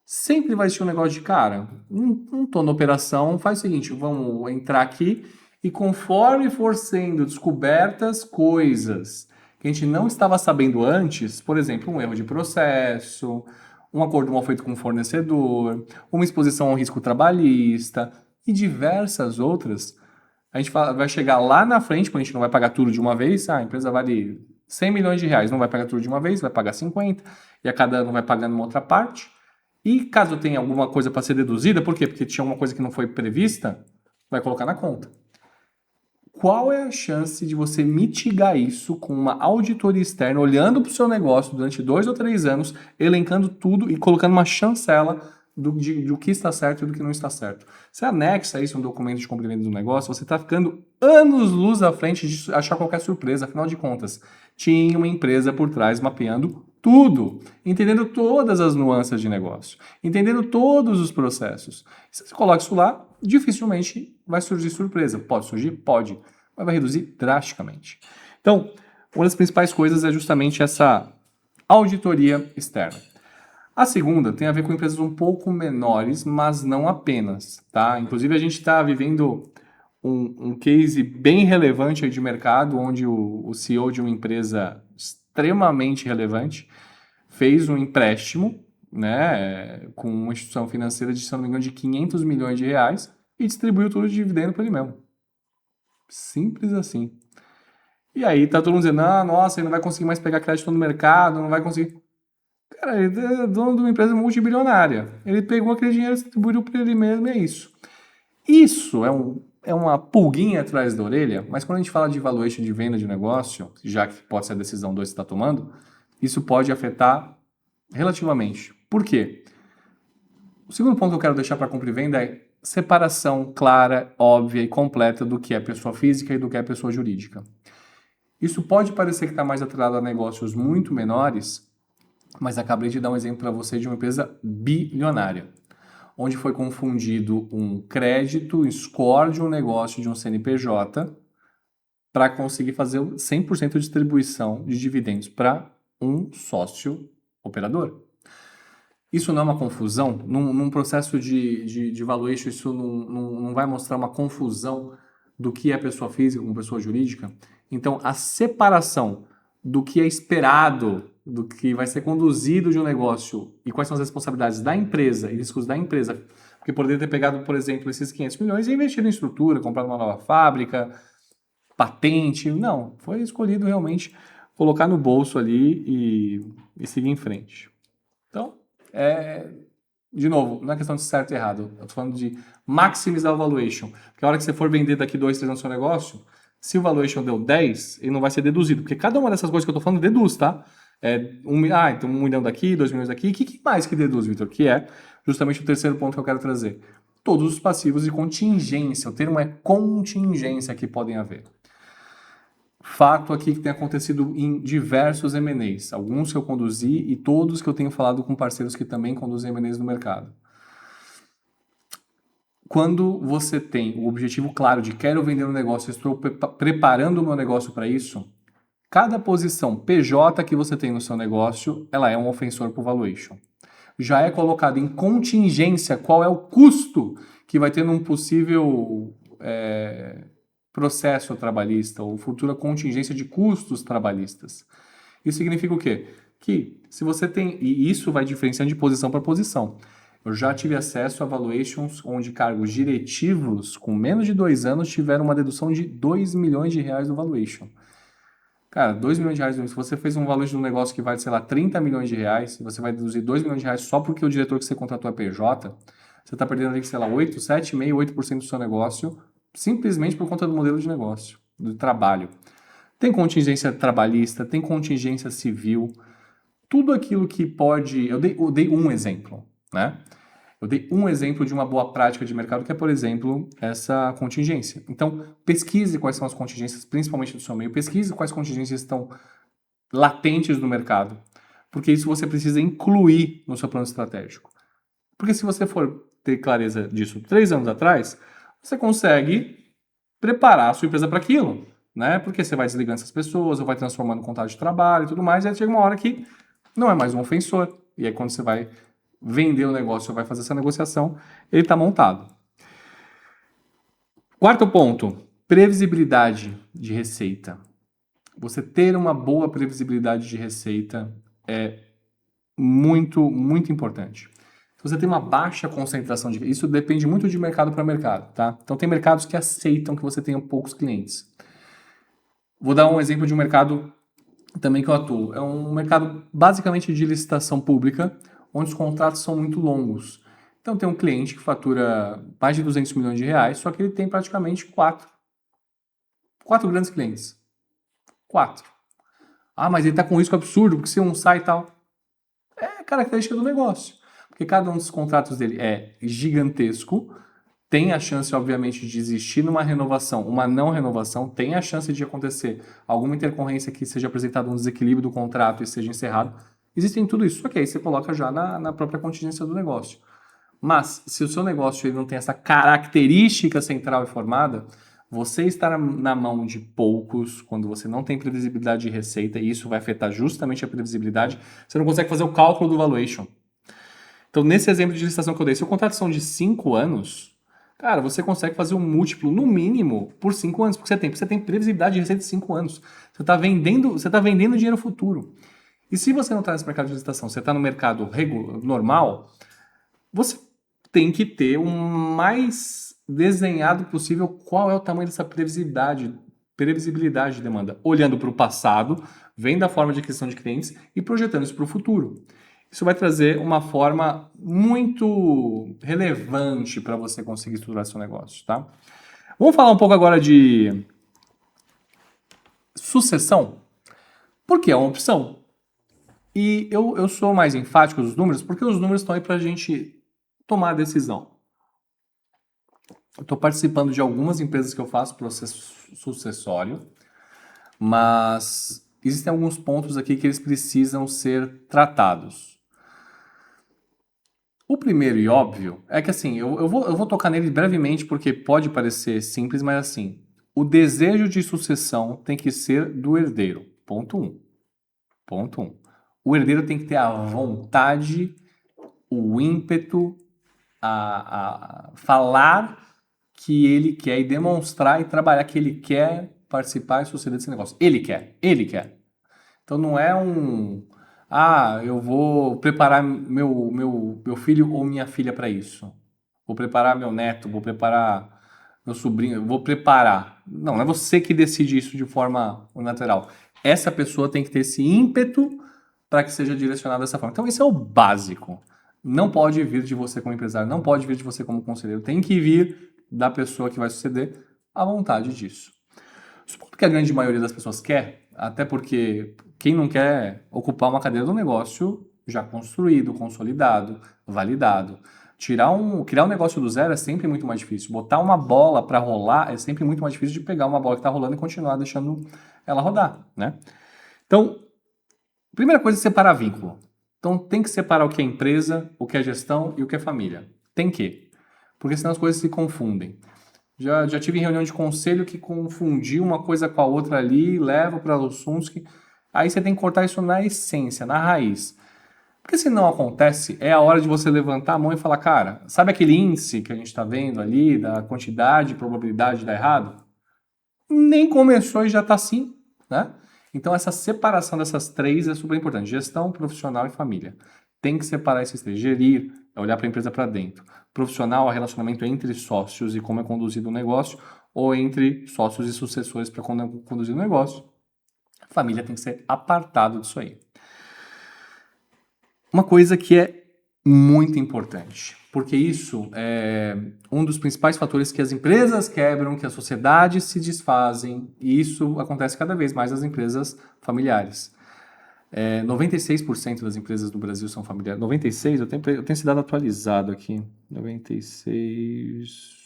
Sempre vai existir um negócio de, cara, não estou na operação, faz o seguinte, vamos entrar aqui e conforme for sendo descobertas coisas que a gente não estava sabendo antes, por exemplo, um erro de processo, um acordo mal feito com o fornecedor, uma exposição ao risco trabalhista e diversas outras, a gente vai chegar lá na frente, quando a gente não vai pagar tudo de uma vez, a empresa vale 100 milhões de reais, não vai pagar tudo de uma vez, vai pagar 50, e a cada ano vai pagando uma outra parte. E caso tenha alguma coisa para ser deduzida, por quê? Porque tinha uma coisa que não foi prevista, vai colocar na conta. Qual é a chance de você mitigar isso com uma auditoria externa, olhando para o seu negócio durante 2 ou 3 anos, elencando tudo e colocando uma chancela do que está certo e do que não está certo? Você anexa isso no documento de cumprimento do negócio, você está ficando anos-luz à frente de achar qualquer surpresa. Afinal de contas, tinha uma empresa por trás mapeando tudo, entendendo todas as nuances de negócio, entendendo todos os processos. Se você coloca isso lá, dificilmente vai surgir surpresa. Pode surgir? Pode, mas vai reduzir drasticamente. Então, uma das principais coisas é justamente essa auditoria externa. A segunda tem a ver com empresas um pouco menores, mas não apenas, tá? Inclusive, a gente está vivendo um case bem relevante aí de mercado, onde o CEO de uma empresa extremamente relevante fez um empréstimo, né, com uma instituição financeira de, se não me engano, de 500 milhões de reais e distribuiu tudo de dividendo para ele mesmo. Simples assim. E aí tá todo mundo dizendo, ah, nossa, ele não vai conseguir mais pegar crédito no mercado, não vai conseguir. Cara, ele é dono de uma empresa multibilionária. Ele pegou aquele dinheiro e distribuiu para ele mesmo e é isso. Isso é uma pulguinha atrás da orelha, mas quando a gente fala de valuation de venda de negócio, já que pode ser a decisão 2 que está tomando, isso pode afetar relativamente. Por quê? O segundo ponto que eu quero deixar para compra e venda é separação clara, óbvia e completa do que é pessoa física e do que é pessoa jurídica. Isso pode parecer que está mais atrelado a negócios muito menores, mas acabei de dar um exemplo para você de uma empresa bilionária, onde foi confundido um crédito, um score de um negócio de um CNPJ para conseguir fazer 100% de distribuição de dividendos para um sócio operador. Isso não é uma confusão? Num processo de valuation, isso não vai mostrar uma confusão do que é pessoa física com pessoa jurídica? Então, a separação do que é esperado, do que vai ser conduzido de um negócio e quais são as responsabilidades da empresa e riscos da empresa, porque poderia ter pegado, por exemplo, esses 500 milhões e investido em estrutura, comprado uma nova fábrica, patente, não, foi escolhido realmente colocar no bolso ali e seguir em frente. Então, de novo, não é questão de certo e errado. Eu estou falando de maximizar o valuation. Porque a hora que você for vender daqui 2, 3 anos no seu negócio, se o valuation deu 10, ele não vai ser deduzido. Porque cada uma dessas coisas que eu estou falando deduz, tá? Então 1 milhão daqui, 2 milhões daqui. O que mais que deduz, Vitor? Que é justamente o terceiro ponto que eu quero trazer. Todos os passivos de contingência. O termo é contingência que podem haver. Fato aqui que tem acontecido em diversos M&As, alguns que eu conduzi e todos que eu tenho falado com parceiros que também conduzem M&As no mercado. Quando você tem o objetivo claro de quero vender um negócio, estou preparando o meu negócio para isso, cada posição PJ que você tem no seu negócio, ela é um ofensor por valuation. Já é colocado em contingência qual é o custo que vai ter num possível processo trabalhista ou futura contingência de custos trabalhistas. Isso significa o quê? Que se você tem, e isso vai diferenciando de posição para posição. Eu já tive acesso a valuations onde cargos diretivos com menos de 2 anos tiveram uma dedução de 2 milhões de reais no valuation. Cara, 2 milhões de reais, se você fez um valuation de um negócio que vale, sei lá, 30 milhões de reais, e você vai deduzir 2 milhões de reais só porque o diretor que você contratou é PJ, você está perdendo ali, sei lá, 8, 7,5%, 8% do seu negócio, simplesmente por conta do modelo de negócio, do trabalho. Tem contingência trabalhista, tem contingência civil, tudo aquilo que pode... Eu dei um exemplo, né? Eu dei um exemplo de uma boa prática de mercado, que é, por exemplo, essa contingência. Então, pesquise quais são as contingências, principalmente do seu meio. Pesquise quais contingências estão latentes no mercado. Porque isso você precisa incluir no seu plano estratégico. Porque se você for ter clareza disso 3 anos atrás, você consegue preparar a sua empresa para aquilo, né? Porque você vai desligando essas pessoas, ou vai transformando em contrato de trabalho e tudo mais, e aí chega uma hora que não é mais um ofensor. E aí quando você vai vender o negócio ou vai fazer essa negociação, ele está montado. Quarto ponto, previsibilidade de receita. Você ter uma boa previsibilidade de receita é muito, muito importante. Se você tem uma baixa concentração de... Isso depende muito de mercado para mercado, tá? Então tem mercados que aceitam que você tenha poucos clientes. Vou dar um exemplo de um mercado também que eu atuo. É um mercado basicamente de licitação pública, onde os contratos são muito longos. Então tem um cliente que fatura mais de 200 milhões de reais, só que ele tem praticamente quatro grandes clientes. Quatro. Ah, mas ele está com um risco absurdo, porque se um sai e tal. É característica do negócio. Porque cada um dos contratos dele é gigantesco, tem a chance, obviamente, de existir numa renovação, uma não renovação, tem a chance de acontecer alguma intercorrência que seja apresentado um desequilíbrio do contrato e seja encerrado. Existem tudo isso, só que aí você coloca já na própria contingência do negócio. Mas, se o seu negócio ele não tem essa característica central e formada, você estar na mão de poucos, quando você não tem previsibilidade de receita, e isso vai afetar justamente a previsibilidade, você não consegue fazer o cálculo do valuation. Então, nesse exemplo de licitação que eu dei, se o contrato são de 5 anos, cara, você consegue fazer um múltiplo, no mínimo, por 5 anos, porque você tem previsibilidade de receita de 5 anos. Você tá vendendo dinheiro futuro. E se você não está nesse mercado de licitação, você está no mercado normal, você tem que ter o mais desenhado possível qual é o tamanho dessa previsibilidade de demanda, olhando para o passado, vendo a forma de aquisição de clientes e projetando isso para o futuro. Isso vai trazer uma forma muito relevante para você conseguir estruturar seu negócio, tá? Vamos falar um pouco agora de sucessão, porque é uma opção. E eu sou mais enfático nos números, porque os números estão aí para a gente tomar a decisão. Eu estou participando de algumas empresas que eu faço processo sucessório, mas existem alguns pontos aqui que eles precisam ser tratados. O primeiro e óbvio é que assim, eu vou tocar nele brevemente porque pode parecer simples, mas assim, o desejo de sucessão tem que ser do herdeiro. Ponto 1. Ponto 1. O herdeiro tem que ter a vontade, o ímpeto, a falar que ele quer e demonstrar e trabalhar que ele quer participar e suceder desse negócio. Ele quer. Então não é eu vou preparar meu filho ou minha filha para isso. Vou preparar meu neto, vou preparar meu sobrinho, vou preparar. Não é você que decide isso de forma unilateral. Essa pessoa tem que ter esse ímpeto para que seja direcionado dessa forma. Então isso é o básico. Não pode vir de você como empresário, não pode vir de você como conselheiro. Tem que vir da pessoa que vai suceder a vontade disso. Supondo que a grande maioria das pessoas quer, até porque quem não quer ocupar uma cadeira do negócio já construído, consolidado, validado. Criar um negócio do zero é sempre muito mais difícil. Botar uma bola para rolar é sempre muito mais difícil de pegar uma bola que está rolando e continuar deixando ela rodar, né? Então, primeira coisa é separar vínculo. Então tem que separar o que é empresa, o que é gestão e o que é família. Tem que. Porque senão as coisas se confundem. Já tive em reunião de conselho que confundiu uma coisa com a outra ali, leva para assuntos que... Aí você tem que cortar isso na essência, na raiz. Porque se não acontece, é a hora de você levantar a mão e falar, cara, sabe aquele índice que a gente está vendo ali, da quantidade e probabilidade de dar errado? Nem começou e já está assim, né? Então essa separação dessas três é super importante. Gestão, profissional e família. Tem que separar esses três. Gerir é olhar para a empresa para dentro. Profissional é relacionamento entre sócios e como é conduzido o negócio, ou entre sócios e sucessores para conduzir o negócio. Família tem que ser apartado disso aí. Uma coisa que é muito importante, porque isso é um dos principais fatores que as empresas quebram, que as sociedades se desfazem, e isso acontece cada vez mais nas empresas familiares. 96% das empresas do Brasil são familiares. 96%? Eu tenho esse dado atualizado aqui. 96%.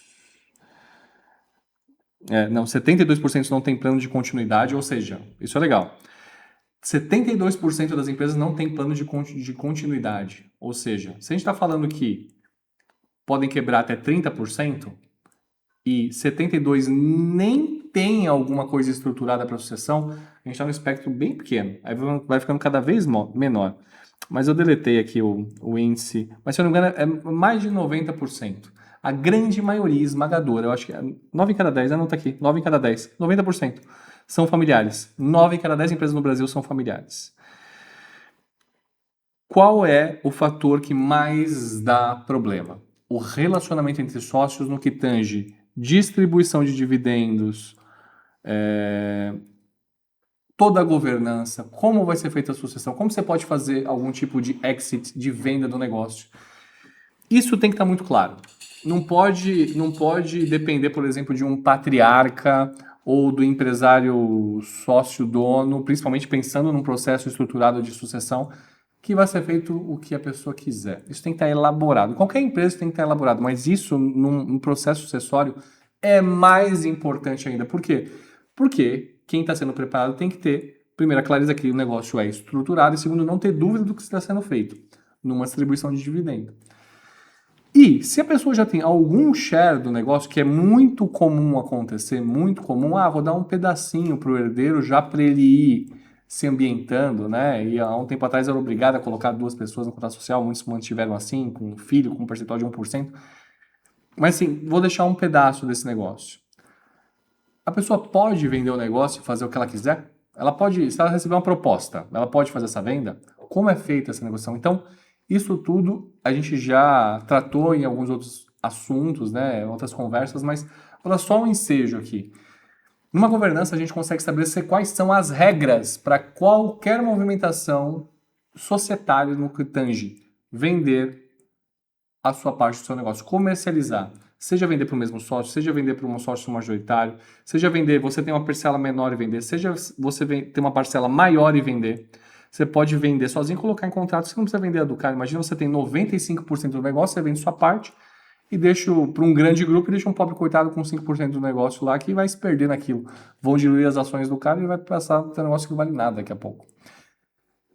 72% não tem plano de continuidade, ou seja, isso é legal. 72% das empresas não tem plano de continuidade. Ou seja, se a gente está falando que podem quebrar até 30% e 72% nem tem alguma coisa estruturada para sucessão, a gente está no espectro bem pequeno. Aí vai ficando cada vez menor. Mas eu deletei aqui o índice, mas se eu não me engano é mais de 90%. A grande maioria esmagadora, eu acho que 9 em cada 10, não está aqui, 9 em cada 10, 90% são familiares. 9 em cada 10 empresas no Brasil são familiares. Qual é o fator que mais dá problema? O relacionamento entre sócios no que tange distribuição de dividendos, toda a governança, como vai ser feita a sucessão, como você pode fazer algum tipo de exit, de venda do negócio. Isso tem que estar muito claro. Não pode depender, por exemplo, de um patriarca ou do empresário sócio-dono, principalmente pensando num processo estruturado de sucessão, que vai ser feito o que a pessoa quiser. Isso tem que estar elaborado. Qualquer empresa tem que estar elaborado, mas isso num processo sucessório é mais importante ainda. Por quê? Porque quem está sendo preparado tem que ter, primeiro, a clareza que o negócio é estruturado e, segundo, não ter dúvida do que está sendo feito numa distribuição de dividendo. E se a pessoa já tem algum share do negócio, que é muito comum acontecer, muito comum, vou dar um pedacinho para o herdeiro já para ele ir se ambientando, né? E há um tempo atrás era obrigado a colocar 2 pessoas no contrato social, muitos mantiveram assim, com um filho, com um percentual de 1%. Mas assim, vou deixar um pedaço desse negócio. A pessoa pode vender o negócio e fazer o que ela quiser? Ela pode, se ela receber uma proposta, ela pode fazer essa venda? Como é feita essa negociação? Então, isso tudo a gente já tratou em alguns outros assuntos, né, outras conversas, mas vou dar só um ensejo aqui. Numa governança, a gente consegue estabelecer quais são as regras para qualquer movimentação societária no que tange vender a sua parte do seu negócio, comercializar. Seja vender para o mesmo sócio, seja vender para um sócio majoritário, seja vender, você tem uma parcela menor e vender, seja você tem uma parcela maior e vender. Você pode vender sozinho e colocar em contrato, você não precisa vender a do cara. Imagina você tem 95% do negócio, você vende sua parte e deixa para um grande grupo e deixa um pobre coitado com 5% do negócio lá que vai se perder naquilo. Vão diluir as ações do cara e vai passar a ter um negócio que não vale nada daqui a pouco.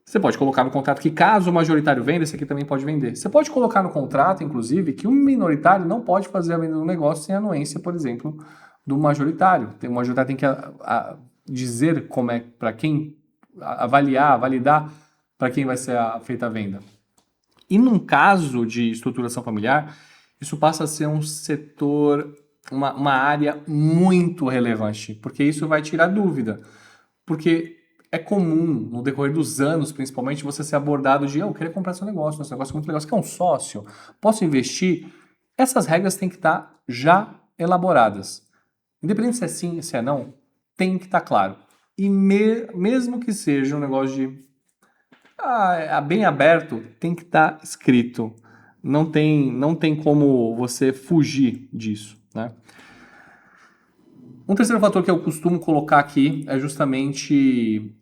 Você pode colocar no contrato que caso o majoritário venda, esse aqui também pode vender. Você pode colocar no contrato, inclusive, que o minoritário não pode fazer a venda do negócio sem a anuência, por exemplo, do majoritário. O majoritário tem que dizer como é, para quem, avaliar, validar para quem vai ser feita a venda. E num caso de estruturação familiar, isso passa a ser um setor, uma área muito relevante, porque isso vai tirar dúvida. Porque é comum, no decorrer dos anos, principalmente, você ser abordado de eu queria comprar seu negócio, nosso negócio é muito legal, você quer um sócio? Posso investir? Essas regras têm que estar já elaboradas. Independente se é sim, se é não, tem que estar claro. E mesmo que seja um negócio de bem aberto, tem que estar escrito. Não tem como você fugir disso, né? Um terceiro fator que eu costumo colocar aqui é justamente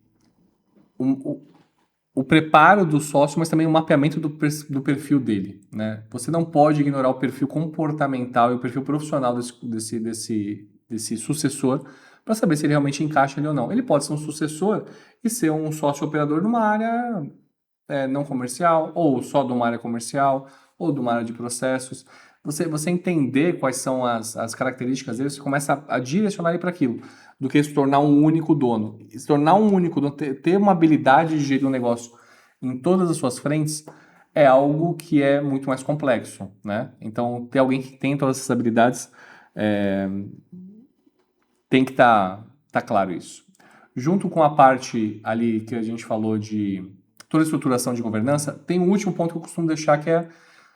o preparo do sócio, mas também o mapeamento do perfil dele, né? Você não pode ignorar o perfil comportamental e o perfil profissional desse sucessor para saber se ele realmente encaixa ali ou não. Ele pode ser um sucessor e ser um sócio operador numa área não comercial, ou só de uma área comercial, ou de uma área de processos. Você entender quais são as características dele, você começa a direcionar ele para aquilo, do que se tornar um único dono. Se tornar um único dono, ter uma habilidade de gerir um negócio em todas as suas frentes, é algo que é muito mais complexo, né? Então, ter alguém que tem todas essas habilidades, tem que tá claro isso. Junto com a parte ali que a gente falou de toda a estruturação de governança, tem um último ponto que eu costumo deixar, que é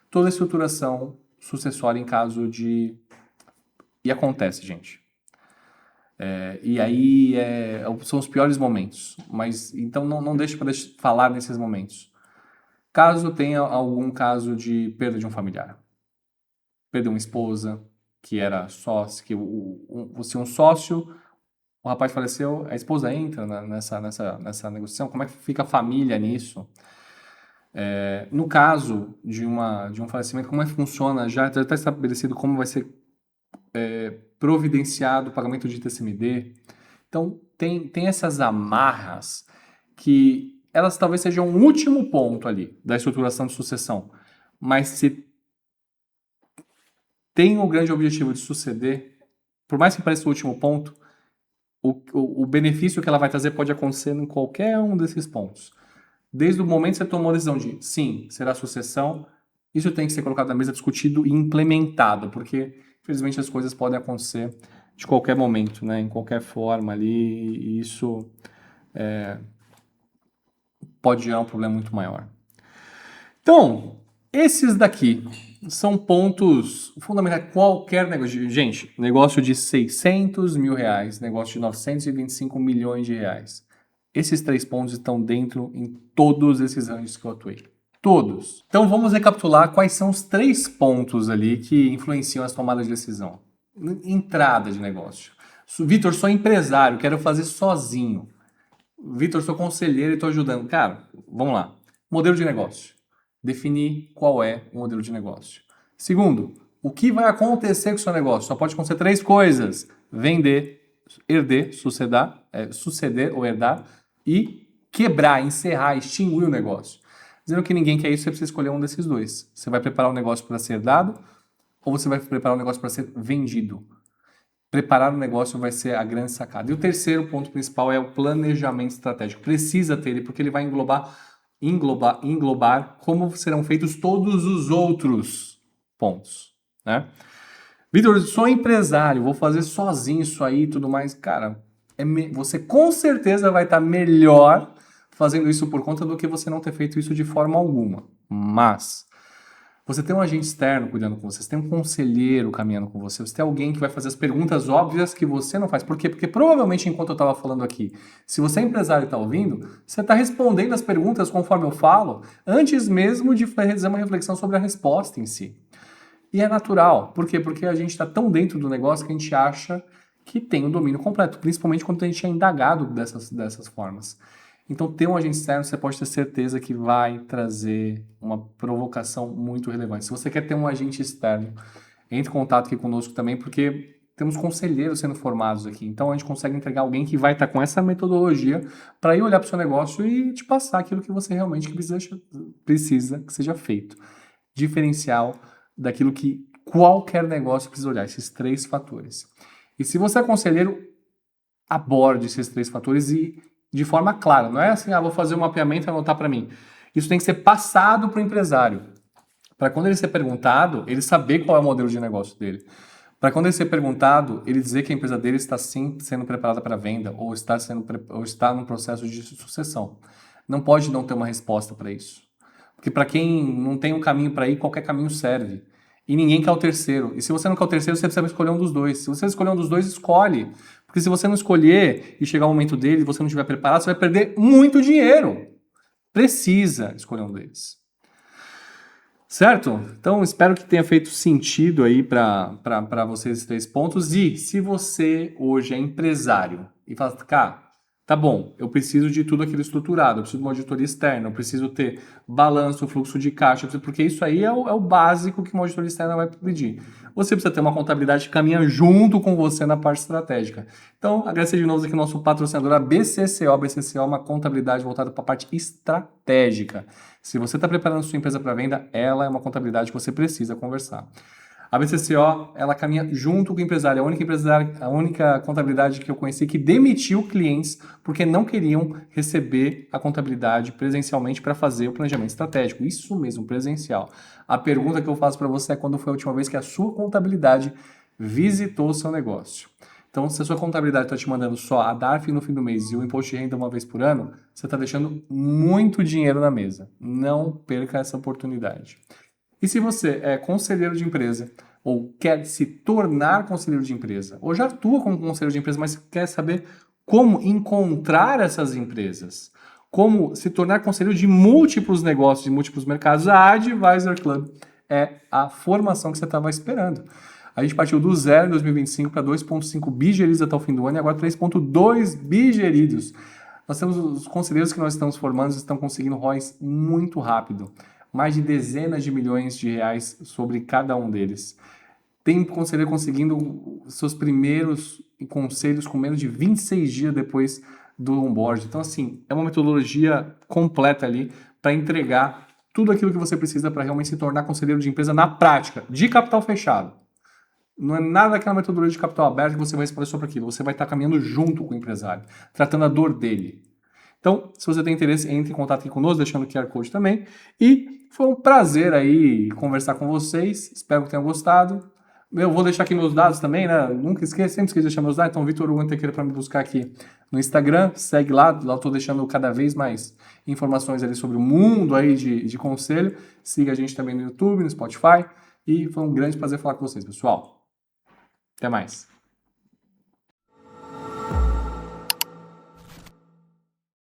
toda a estruturação sucessória em caso de... E acontece, gente. E aí são os piores momentos. Mas então não deixe para falar nesses momentos. Caso tenha algum caso de perda de um familiar, perder uma esposa, que era sócio, que você um sócio, o rapaz faleceu, a esposa entra nessa negociação, como é que fica a família nisso? No caso de um falecimento, como é que funciona? Já está estabelecido como vai ser providenciado o pagamento de TCMD. Então, tem essas amarras que elas talvez sejam um último ponto ali da estruturação de sucessão. Mas se tem o grande objetivo de suceder, por mais que pareça o último ponto, o benefício que ela vai trazer pode acontecer em qualquer um desses pontos. Desde o momento que você tomou a decisão de sim, será sucessão, isso tem que ser colocado na mesa, discutido e implementado, porque infelizmente as coisas podem acontecer de qualquer momento, né? Em qualquer forma ali, e isso pode gerar um problema muito maior. Então, esses daqui são pontos fundamentais. Qualquer negócio. Gente, negócio de 600 mil reais, negócio de 925 milhões de reais. Esses 3 pontos estão dentro em todos esses anos que eu atuei. Todos. Então vamos recapitular quais são os 3 pontos ali que influenciam as tomadas de decisão. Entrada de negócio. Vitor, sou empresário, quero fazer sozinho. Vitor, sou conselheiro e estou ajudando. Cara, vamos lá. Modelo de negócio. Definir qual é o modelo de negócio. Segundo, o que vai acontecer com o seu negócio? Só pode acontecer 3 coisas. Vender, herder, suceder ou herdar e quebrar, encerrar, extinguir o negócio. Dizendo que ninguém quer isso, você precisa escolher um desses 2. Você vai preparar o negócio para ser herdado ou você vai preparar o negócio para ser vendido? Preparar o negócio vai ser a grande sacada. E o terceiro ponto principal é o planejamento estratégico. Precisa ter ele, porque ele vai englobar como serão feitos todos os outros pontos, né? Vitor, sou empresário, vou fazer sozinho isso aí e tudo mais. Cara, você com certeza vai estar melhor fazendo isso por conta do que você não ter feito isso de forma alguma. Mas você tem um agente externo cuidando com você, você tem um conselheiro caminhando com você, você tem alguém que vai fazer as perguntas óbvias que você não faz. Por quê? Porque provavelmente enquanto eu estava falando aqui, se você é empresário e está ouvindo, você está respondendo as perguntas conforme eu falo, antes mesmo de fazer uma reflexão sobre a resposta em si. E é natural. Por quê? Porque a gente está tão dentro do negócio que a gente acha que tem o domínio completo, principalmente quando a gente é indagado dessas formas. Então, ter um agente externo, você pode ter certeza que vai trazer uma provocação muito relevante. Se você quer ter um agente externo, entre em contato aqui conosco também, porque temos conselheiros sendo formados aqui. Então, a gente consegue entregar alguém que vai estar com essa metodologia para ir olhar para o seu negócio e te passar aquilo que você realmente precisa que seja feito. Diferencial daquilo que qualquer negócio precisa olhar, esses 3 fatores. E se você é conselheiro, aborde esses 3 fatores e de forma clara. Não é assim, vou fazer um mapeamento e anotar para mim. Isso tem que ser passado para o empresário. Para quando ele ser perguntado, ele saber qual é o modelo de negócio dele. Para quando ele ser perguntado, ele dizer que a empresa dele está sim sendo preparada para venda ou está num processo de sucessão. Não pode não ter uma resposta para isso. Porque para quem não tem um caminho para ir, qualquer caminho serve. E ninguém quer o terceiro. E se você não quer o terceiro, você precisa escolher um dos 2. Se você escolher um dos 2, escolhe. Porque se você não escolher e chegar o momento dele e você não estiver preparado, você vai perder muito dinheiro. Precisa escolher um deles. Certo? Então, espero que tenha feito sentido aí para vocês esses 3 pontos. E se você hoje é empresário e fala, cara, tá bom, eu preciso de tudo aquilo estruturado, eu preciso de uma auditoria externa, eu preciso ter balanço, fluxo de caixa, porque isso aí é o básico que uma auditoria externa vai pedir. Você precisa ter uma contabilidade que caminha junto com você na parte estratégica. Então, agradecer de novo aqui o nosso patrocinador, a BCCO. A BCCO é uma contabilidade voltada para a parte estratégica. Se você está preparando sua empresa para venda, ela é uma contabilidade que você precisa conversar. A BCCO, ela caminha junto com o empresário. A única contabilidade que eu conheci que demitiu clientes porque não queriam receber a contabilidade presencialmente para fazer o planejamento estratégico. Isso mesmo, presencial. A pergunta que eu faço para você é quando foi a última vez que a sua contabilidade visitou o seu negócio. Então, se a sua contabilidade está te mandando só a DARF no fim do mês e o imposto de renda uma vez por ano, você está deixando muito dinheiro na mesa. Não perca essa oportunidade. E se você é conselheiro de empresa ou quer se tornar conselheiro de empresa, ou já atua como conselheiro de empresa, mas quer saber como encontrar essas empresas, como se tornar conselheiro de múltiplos negócios, de múltiplos mercados, a Advisor Club é a formação que você estava esperando. A gente partiu do 0 em 2025 para 2,5 bi geridos até o fim do ano e agora 3,2 bi geridos. Nós temos os conselheiros que nós estamos formando estão conseguindo ROIs muito rápido. Mais de dezenas de milhões de reais sobre cada um deles. Tem conselheiro conseguindo seus primeiros conselhos com menos de 26 dias depois do onboard. Então, assim, é uma metodologia completa ali para entregar tudo aquilo que você precisa para realmente se tornar conselheiro de empresa na prática, de capital fechado. Não é nada daquela metodologia de capital aberto que você vai responder sobre aquilo. Você vai estar caminhando junto com o empresário, tratando a dor dele. Então, se você tem interesse, entre em contato aqui conosco, deixando o QR Code também. E foi um prazer aí conversar com vocês. Espero que tenham gostado. Eu vou deixar aqui meus dados também, né? Nunca esqueça, sempre esqueça de deixar meus dados. Então, Vitor Hugo Antequeira para me buscar aqui no Instagram. Segue lá eu tô deixando cada vez mais informações ali sobre o mundo aí de conselho. Siga a gente também no YouTube, no Spotify. E foi um grande prazer falar com vocês, pessoal. Até mais.